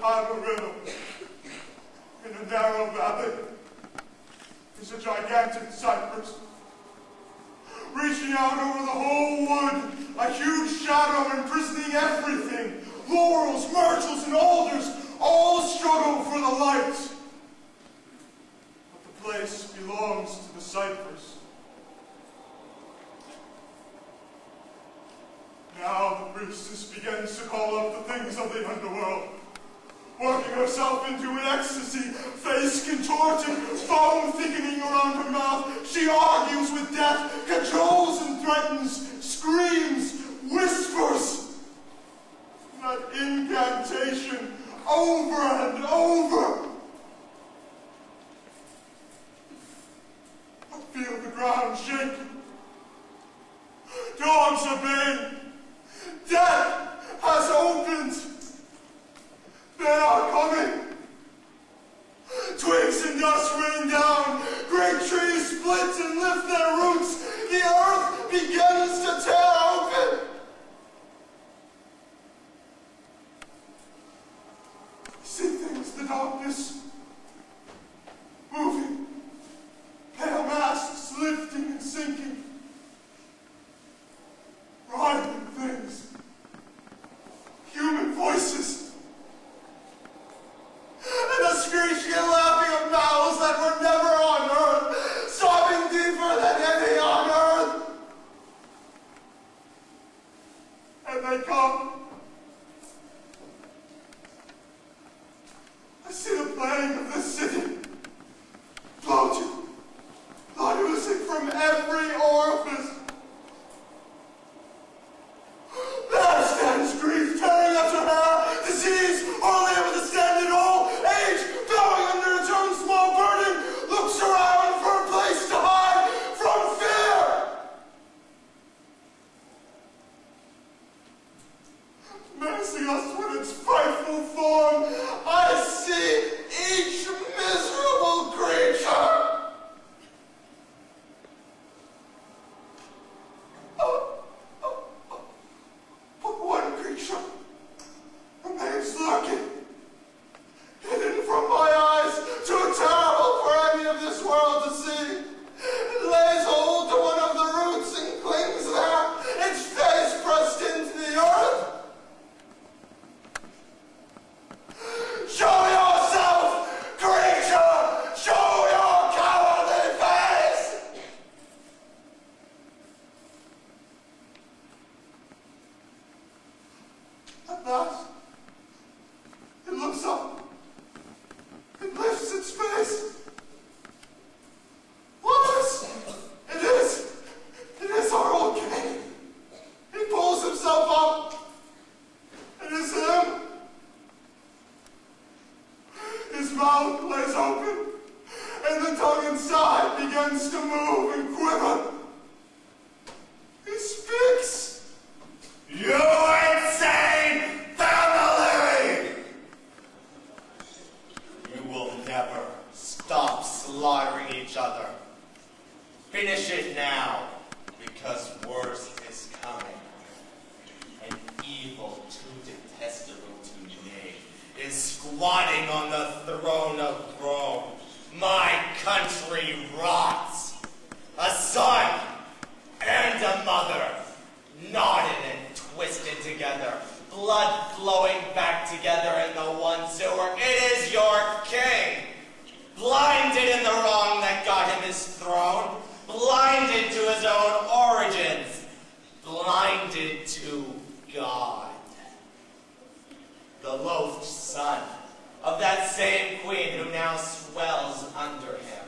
Amarillo, in a narrow valley, is a gigantic cypress. Reaching out over the whole wood, a huge shadow imprisoning everything. Laurels, myrtles, and alders all struggle for the light. But the place belongs to the cypress. Now the priestess begins to call up the things of the underworld, working herself into an ecstasy, face contorted, foam thickening around her mouth. She argues with death, cajoles and threatens, screams, whispers. That incantation over and over. I feel the ground shake. Dogs are baying. Death has opened. They are coming. Twigs and dust rain down. Great trees split and lift their roots. The earth begins to tear open. I see things in the darkness, moving. Pale masks lifting and sinking. Writhing things. Human voices. And a screeching and laughing of mouths that were never on earth, sobbing deeper than any on earth. And they come. I see the plague of this city, floating, oozing from every orifice. There stands grief, tearing at her hair, disease, hardly able to stand at all, age, bowing under its own small burden, looks around for a place to hide from fear. Menacing us with its frightful form, I see each miserable creature. But one creature remains lurking, hidden from my eyes, too terrible for any of this world to see. It lays hold to one of the roots and clings there, its face pressed into the earth. Show yourself, creature! Show your cowardly face! At last, it looks up. It lifts its face. What? It is our old king. He pulls himself up. It is him. His mouth lays open, and the tongue inside begins to move and quiver. He speaks. You insane family! You will never stop slaughtering each other. Finish it now, because worse is coming. An evil too detestable to name is squatting on the throne of Rome. My country rots. A son and a mother, knotted and twisted together, blood flowing back together in the one sewer. It is your king, blinded in the wrong that got him his throne, blinded to his own origins, blinded to God. The loathed son of that same queen who now swells under him.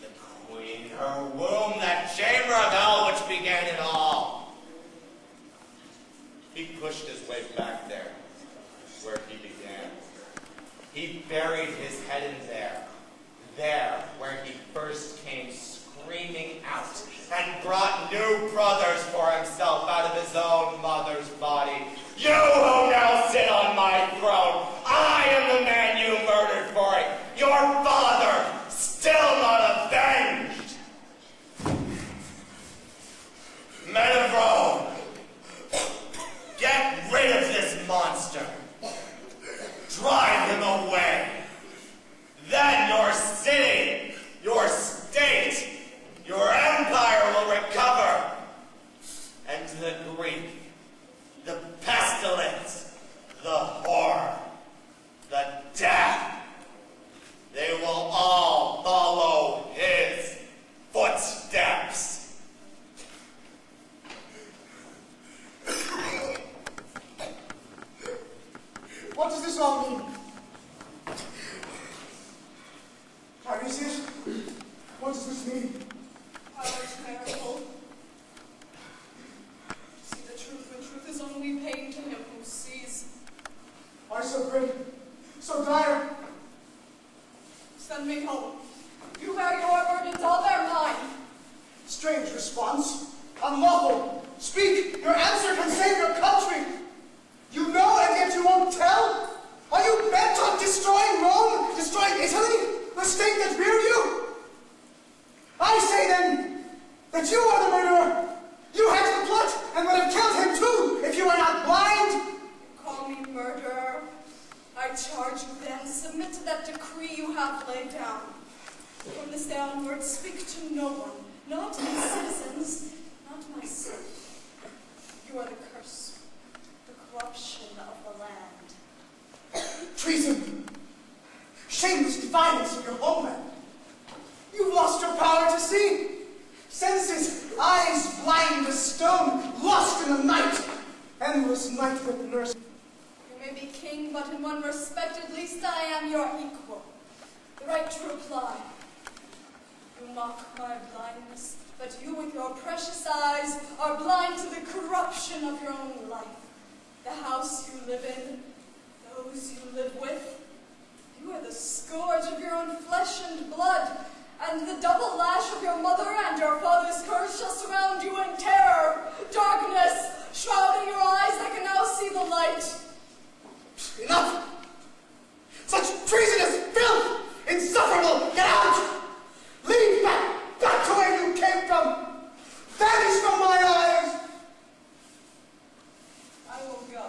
The queen, her womb, that chamber of hell which began it all. He pushed his way back there, where he began. He buried his head in there where he first came screaming out and brought new brothers for himself out of his own mother's body. You who now sit on my throne, I am the man you murdered for it. Your father, still not avenged. Men of Rome, get rid of this monster. Drive grief, the pestilence, the horror, the death, they will all follow his footsteps. What does this all mean? Tiresias, what does this mean? How terrible. See the truth when truth is only pain to him who sees. Why so grim, so dire? Send me home. You bear your burdens, I'll bear mine. Strange response. Unlawful. Speak. Your answer can save your country. You know and yet you won't tell? Are you bent on destroying Rome? Destroying Italy? The state that reared you? I say then that you are the murderer. You had the plot and would have killed him too if you were not blind. You call me murderer. I charge you then, submit to that decree you have laid down. From this day onward, speak to no one, not my citizens, not myself. You are the curse, the corruption of the land. Treason. Shameless defiance of your homeland. You've lost your power to see. Senses, eyes blind as stone, lost in the night. Endless night that nurse. You may be king, but in one respect at least I am your equal. The right to reply. You mock my blindness, but you with your precious eyes are blind to the corruption of your own life. The house you live in, those you live with. You are the scourge of your own flesh and blood, and the double lash of your mother and your father's curse shall surround you in terror, darkness, shrouding your eyes that can now see the light. Enough! Such treasonous filth! Insufferable! Get out! Leave back to where you came from! Vanish from my eyes! I will go.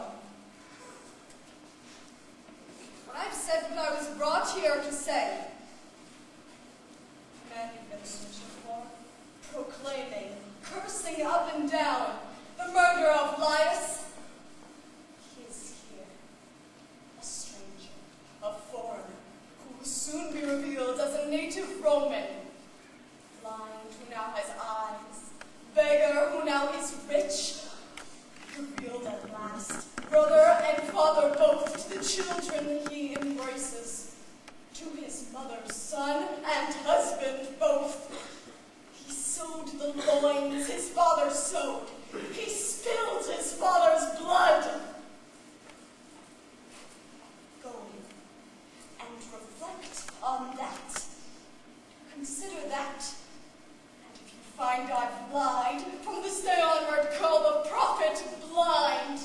When I've said what I was brought here to say, man you've been searching for, proclaiming, cursing up and down, the murder of Laius, he is here, a stranger, a foreigner, who will soon be revealed as a native Roman, blind who now has eyes, beggar who now is rich, revealed at last, brother and father both to the children he embraces, to his mother's son and husband both. He sowed the loins his father sowed. He spilled his father's blood. Go in and reflect on that. Consider that. And if you find I've lied, from this day onward call the prophet blind.